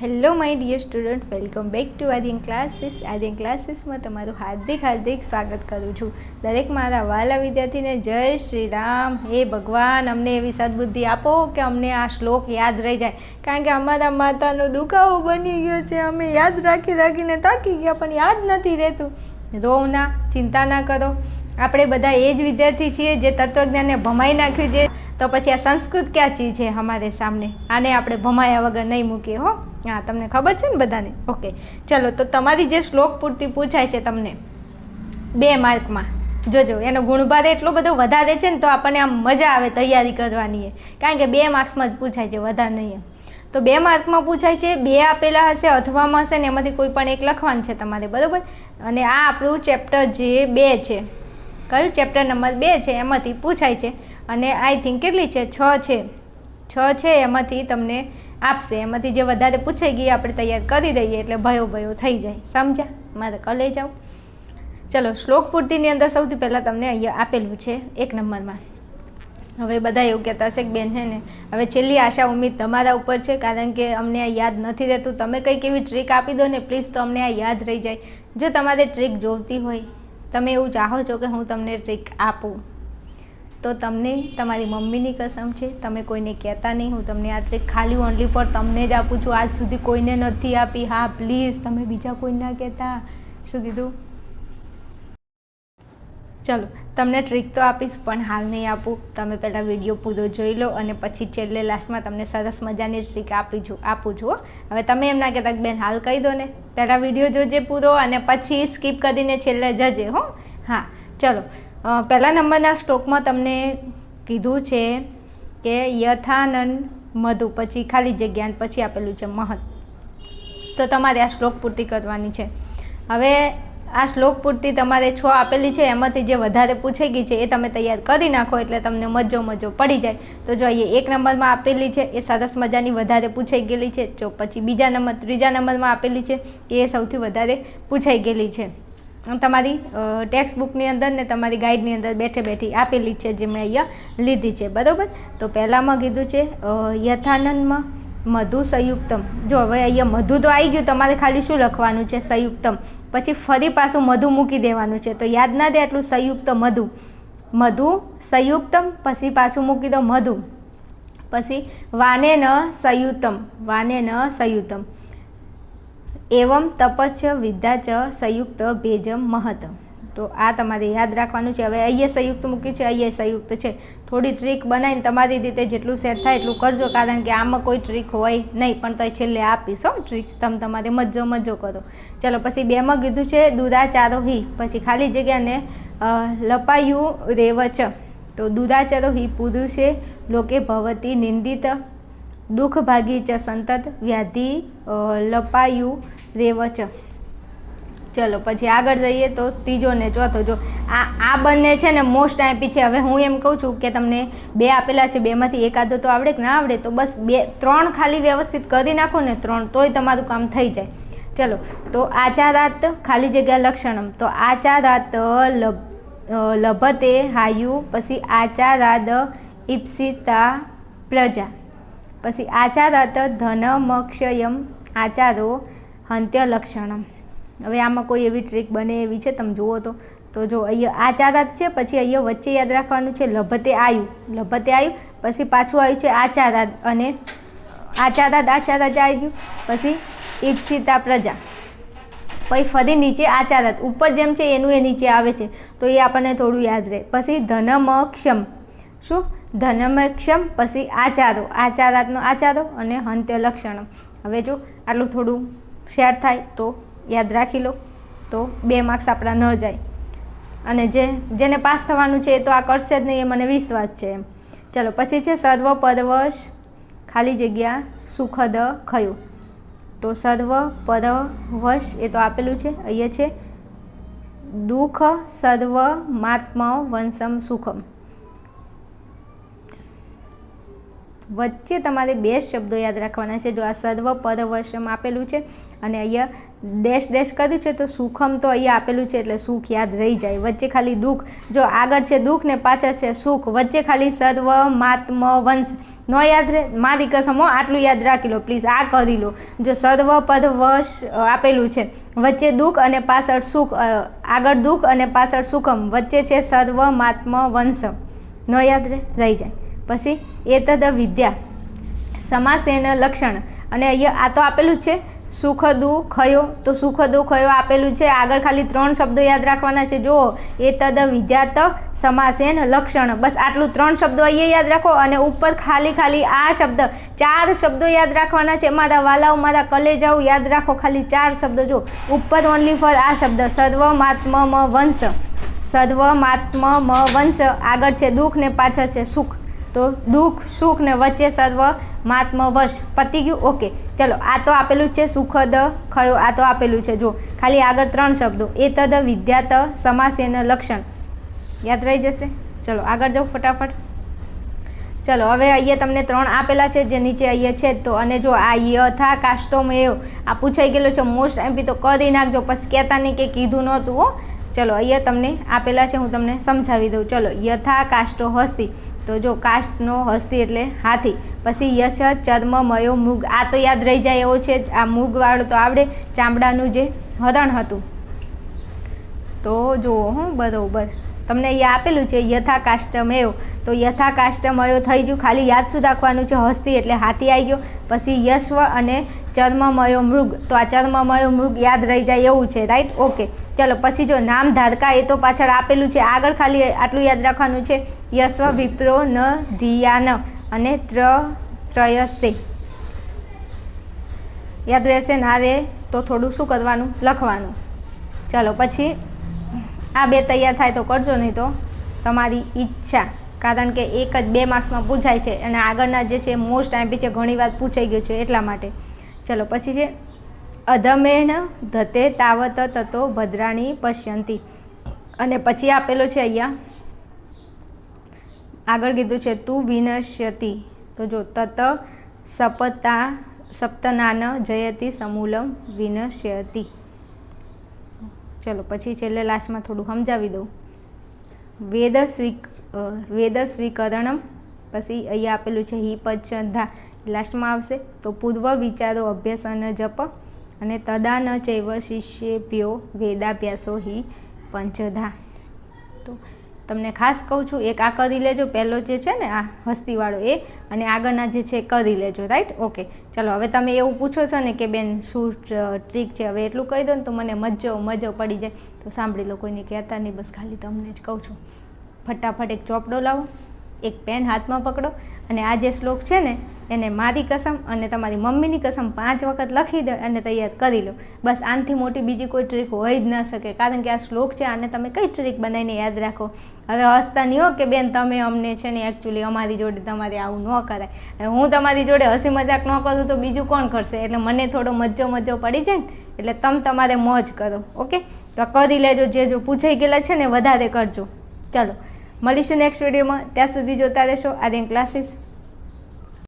Hello my dear student, welcome back to Aryan Classes. Aryan ક્લાસીસમાં તમારું હાર્દિક સ્વાગત કરું છું. દરેક મારા વાલા વિદ્યાર્થીને જય શ્રી રામ. હે ભગવાન, અમને એવી સદબુદ્ધિ આપો કે અમને આ શ્લોક યાદ રહી જાય, કારણ કે અમારા માતાનો દુખાવો બની ગયો છે. અમે યાદ રાખીને થાકી ગયા, પણ યાદ નથી રહેતું. રોવ ના, ચિંતા ના કરો. આપણે બધા એ જ વિદ્યાર્થી છીએ જે તત્વજ્ઞાનને ભમાઈ નાખ્યું છે. તો પછી આ સંસ્કૃત ક્યાં ચીજ છે અમારે સામને? આને આપણે ભમાયા વગર નહીં મૂકીએ હો. હા, તમને ખબર છે ને બધાને? ઓકે, ચલો. તો તમારી જે શ્લોક પૂર્તિ પૂછાય છે તમને 2 માર્કમાં, જોજો એનો ગુણભાર એટલો બધો વધારે છે ને, તો આપણને આમ મજા આવે તૈયારી કરવાની, કારણ કે 2 માર્ક્સમાં જ પૂછાય છે, વધારે નહીં. તો 2 માર્કમાં પૂછાય છે. 2 આપેલા હશે અથવામાં હશે ને, એમાંથી કોઈ પણ એક લખવાનું છે તમારે, બરાબર? અને આ આપણું ચેપ્ટર જે 2 છે, કયું ચેપ્ટર નંબર 2 છે, એમાંથી પૂછાય છે. અને આઈ થિંક કેટલી છે? 6 છે. એમાંથી તમને આપશે. એમાંથી જે વધારે પૂછાઈ ગઈ આપણે તૈયાર કરી દઈએ, એટલે ભયો થઈ જાય. સમજ્યા? મારે કલે જાઓ. ચલો, શ્લોક પૂર્તિની અંદર સૌથી પહેલાં તમને અહીંયા આપેલું છે 1 નંબરમાં. હવે બધા એવું કહેતા હશે કે બેન છે ને, હવે છેલ્લી આશા ઉમ્મીદ તમારા ઉપર છે, કારણ કે અમને આ યાદ નથી રહેતું. તમે કંઈક એવી ટ્રીક આપી દો ને પ્લીઝ, તો અમને આ યાદ રહી જાય. જો તમારે ટ્રીક જોઈતી હોય, તમે એવું ચાહો છો કે હું તમને ટ્રીક આપું, તો તમને તમારી મમ્મીની કસમ છે, તમે કોઈને કહેતા નહીં. હું તમને આ ટ્રીક ખાલી ઓનલી પર તમને જ આપું છું. આજ સુધી કોઈને નથી આપી. હા પ્લીઝ, તમે બીજા કોઈ ના કહેતા. શું કીધું? ચલો, તમને ટ્રીક તો આપીશ, પણ હાલ નહીં આપું. તમે પહેલાં વિડીયો પૂરો જોઈ લો, અને પછી છેલ્લે લાસ્ટમાં તમને સરસ મજાની ટ્રીક આપું છું. હવે તમે એમ ના કહેતા કે બેન હાલ કહી દો ને, પહેલાં વિડીયો જોજે પૂરો, અને પછી સ્કીપ કરીને છેલ્લે જજે હો. હા, ચલો. પહેલા નંબરના શ્લોકમાં તમને કીધું છે કે યથાનંદ મધુ, પછી ખાલી જગ્યા, પછી આપેલું છે મહત. તો તમારે આ શ્લોક પૂર્તિ કરવાની છે. હવે આ શ્લોક પૂર્તિ તમારે 6 આપેલી છે, એમાંથી જે વધારે પૂછાઈ ગઈ છે એ તમે તૈયાર કરી નાખો, એટલે તમને મજો પડી જાય. તો જો અહીંયા 1 નંબરમાં આપેલી છે એ સરસ મજાની વધારે પૂછાઈ ગયેલી છે. જો પછી 3જા નંબરમાં આપેલી છે એ સૌથી વધારે પૂછાઈ ગયેલી છે. તમારી ટેક્સ્ટ બુકની અંદર ને તમારી ગાઈડની અંદર બેઠી આપેલી છે, જે મેં અહીંયા લીધી છે, બરાબર? તો પહેલાંમાં કીધું છે યથાનંદમાં મધુ સંયુક્તમ. જો હવે અહીંયા મધુ તો આવી ગયું, તમારે ખાલી શું લખવાનું છે? સંયુક્તમ. પછી ફરી પાછું મધુ મૂકી દેવાનું છે, તો યાદ ના દે એટલું. સંયુક્ત મધુ સંયુક્તમ, પછી પાછું મૂકી દો મધુ, પછી વાને ન સંયુક્તમ એવમ તપચ વિદ્યા ચ સંયુક્ત ભેજમ મહત. તો આ તમારે યાદ રાખવાનું છે. હવે અહીંયા સંયુક્ત મૂક્યું છે, અહીંયા સંયુક્ત છે. થોડી ટ્રીક બનાવીને તમારી રીતે જેટલું સેટ થાય એટલું કરજો, કારણ કે આમાં કોઈ ટ્રીક હોય નહીં, પણ તો છેલ્લે આપીશ હો ટ્રીક. તમારે મજો કરો. ચલો, પછી 2માં કીધું છે દુરાચારોહી, પછી ખાલી જગ્યાને લપાયું રેવચ. તો દુરાચારોહી પુરુષે લોકે ભવતી નિંદિત દુઃખ ભાગી ચ સંતત વ્યાધિ લપાયું રેવચ. ચલો, પછી આગળ જઈએ તો 3જો ને 4થો. જો આ બંને છે ને મોસ્ટ આઈપી છે. હવે હું એમ કહું છું કે તમને 2 આપેલા છે, 2માંથી એકાદો તો આવડે કે ના આવડે, તો બસ 3 ખાલી વ્યવસ્થિત કરી નાખો ને, 3 તોય તમારું કામ થઈ જાય. ચલો, તો આચારાત ખાલી જગ્યા લક્ષણમ. તો આચારાત લભતે હાયુ, પછી આચારાદ ઈપ્સિતા પ્રજા, પછી આચારાત ધનમક્ષયમ આચારો હંત્ય લક્ષણમ. હવે આમાં કોઈ એવી ટ્રીક બને એવી છે? તમે જુઓ તો જો અહીંયા આચારાત છે, પછી અહીંયા વચ્ચે યાદ રાખવાનું છે લભતે આયુ, પછી પાછું આવ્યું છે આચારાદ, અને આચારાદ આવી ગયું, પછી ઈપ્સિતા પ્રજા, પછી ફરી નીચે આચારાદ. ઉપર જેમ છે એનું એ નીચે આવે છે, તો એ આપણને થોડું યાદ રહે. પછી ધનમક્ષમ, શું? ધનમક્ષમ, પછી આચારાતનો આચારો, અને હંત્ય લક્ષણ. હવે જો આટલું થોડું શેર થાય તો યાદ રાખી લો, તો 2 માર્ક્સ આપણા ન જાય. અને જેને પાસ થવાનું છે એ તો આ કરશે જ નહીં, એ મને વિશ્વાસ છે એમ. ચલો, પછી છે સર્વ પરવશ ખાલી જગ્યા સુખદ ખયું. તો સર્વ પરવશ એ તો આપેલું છે, અહીંયા છે દુઃખ સર્વ માત્મ વંશમ સુખમ. વચ્ચે તમારે 2 શબ્દો યાદ રાખવાના છે. જો આ સર્વ પદ વશમ આપેલું છે અને અહીંયા ડેશ ડેશ કર્યું છે તો સુખમ તો અહીંયા આપેલું છે એટલે સુખ યાદ રહી જાય. વચ્ચે ખાલી દુઃખ, જો આગળ છે દુઃખ ને પાછળ છે સુખ, વચ્ચે ખાલી સર્વ માત્મ વંશ ન યાદ રહે. મારી કસમ આટલું યાદ રાખી લો પ્લીઝ, આ કરી લો. જો સર્વ પદ વશ આપેલું છે, વચ્ચે દુઃખ અને પાછળ સુખ, આગળ દુઃખ અને પાછળ સુખમ, વચ્ચે છે સર્વ માત્મ વંશ, ન યાદ રહે રહી જાય. પછી એતદ વિદ્યા સમાસેન લક્ષણ, અને અહીંયા આ તો આપેલું જ છે સુખ દુઃખયો, તો સુખ દુઃખયો આપેલું છે. આગળ ખાલી 3 શબ્દો યાદ રાખવાના છે. જો એતદ વિદ્યાત સમાસેન લક્ષણ, બસ આટલું 3 શબ્દો અહીંયા યાદ રાખો અને ઉપર ખાલી આ શબ્દ 4 શબ્દો યાદ રાખવાના છે. મારા વાલાઓ, મારા કલેજાઓ, યાદ રાખો ખાલી 4 શબ્દો. જો ઉપર ઓનલી ફોર આ શબ્દ સર્વમાત્મ વંશ, સર્વમાત્મ વંશ, આગળ છે દુઃખ ને પાછળ છે સુખ, તો દુઃખ સુખ ને વચ્ચે સર્વ માત્મ વશ. પતી ગયું? ઓકે. ચલો આ તો આપેલું છે સુખદ ખયો, આ તો આપેલું છે. જો ખાલી આગળ 3 શબ્દો એતદ વિદ્યાત સમાસેન લક્ષણ યાદ રહી જશે. ચલો આગળ જાઓ ફટાફટ. ચલો હવે અહીંયા તમને 3 આપેલા છે જે નીચે અહીંયા છે. તો અને જો આ યથા કાષ્ટોમેય આ પૂછાઈ ગયેલો છે મોસ્ટ એમપી, તો કરી નાખજો પછી કહેતા નહીં કે કીધું નહોતું હો. ચલો અહીંયા તમને આપેલા છે, હું તમને સમજાવી દઉં. ચલો યથા કાષ્ટો હસ્તી, તો જો કાષ્ટનો હસ્તી એટલે હાથી. પછી યશ ચર્મમયો મૃગ, આ તો યાદ રહી જાય એવો છે. આ મૃગવાળું તો આવડે, ચામડાનું જે હરણ હતું. તો જુઓ હું બરાબર તમને અહીંયા આપેલું છે યથા કાષ્ટમયો, તો યથા કાષ્ટમયો થઈ ગયું. ખાલી યાદ શું રાખવાનું છે? હસ્તી એટલે હાથી આવી ગયો. પછી યશ્વ અને ચર્મમયો મૃગ, તો આ ચર્મમયો મૃગ યાદ રહી જાય એવું છે. રાઈટ? ઓકે. ચલો પછી જો નામ ધારકા, એ તો પાછળ આપેલું છે. આગળ ખાલી આટલું યાદ રાખવાનું છે યશ્વ વિપ્રો ન ધિયાન અને ત્રયસ્તે યાદ રહેશે. ના રે તો થોડું શું કરવાનું? લખવાનું. ચલો પછી આ 2 તૈયાર થાય તો કરજો, નહીં તો તમારી ઈચ્છા, કારણ કે 1 જ 2 માર્ક્સમાં પૂછાય છે અને આગળના જે છે મોસ્ટ એમપી છે, ઘણી વાર પૂછાઈ ગયું છે એટલા માટે. ચલો પછી છે અધમેણ ધતે તાવત તતો ભદ્રાણી પશ્યંતી, અને પછી આપેલો છે અહીંયા આગળ કીધું છે તું વિનશ્યતિ, તો જો તત સપ્તનાન જયતિ સમૂલમ વિનશ્યતિ. ચલો પછી છેલ્લે લાસ્ટમાં થોડું સમજાવી દઉં. વેદ સ્વીકરણમ, પછી અહીંયા આપેલું છે હિ પંચધા લાસ્ટમાં આવશે. તો પૂર્વ વિચારો અભ્યાસ અને જપ, અને તદા ન ચૈવ શિષ્યેભ્યો વેદાભ્યાસો હિ પંચધા. તો તમને ખાસ કહું છું એક આ કરી લેજો, પહેલો જે છે ને આ હસ્તીવાળો એ, અને આગળના જે છે કરી લેજો. રાઈટ? ઓકે. ચલો હવે તમે એવું પૂછો છો ને કે બેન શું ટ્રીક છે, હવે એટલું કહી દો ને તો મને મજો પડી જાય. તો સાંભળી લો, કોઈને કહેતા નહીં, બસ ખાલી તમને જ કહું છું. ફટાફટ એક ચોપડો લાવો, એક પેન હાથમાં પકડો, અને આ જે શ્લોક છે ને એને મારી કસમ અને તમારી મમ્મીની કસમ 5 વખત લખી દો અને તૈયાર કરી લો. બસ આનાથી મોટી બીજી કોઈ ટ્રીક હોય જ ન શકે, કારણ કે આ શ્લોક છે, આને તમે કઈ ટ્રીક બનાવીને યાદ રાખો. હવે હસતા નહીં હો કે બેન તમે અમને છે ને એકચ્યુઅલી અમારી જોડે તમારે આવું ન કરાય. હું તમારી જોડે હસી મજાક ન કરું તો બીજું કોણ કરશે? એટલે મને થોડો મજો પડી જાય ને, એટલે તમારે મોજ કરો. ઓકે? તો કરી લેજો, જે જો પૂછાઈ ગયેલા છે ને વધારે કરજો. ચલો મળીશું નેક્સ્ટ વિડીયોમાં, ત્યાં સુધી જોતા રહેશો આર્યન ક્લાસીસ.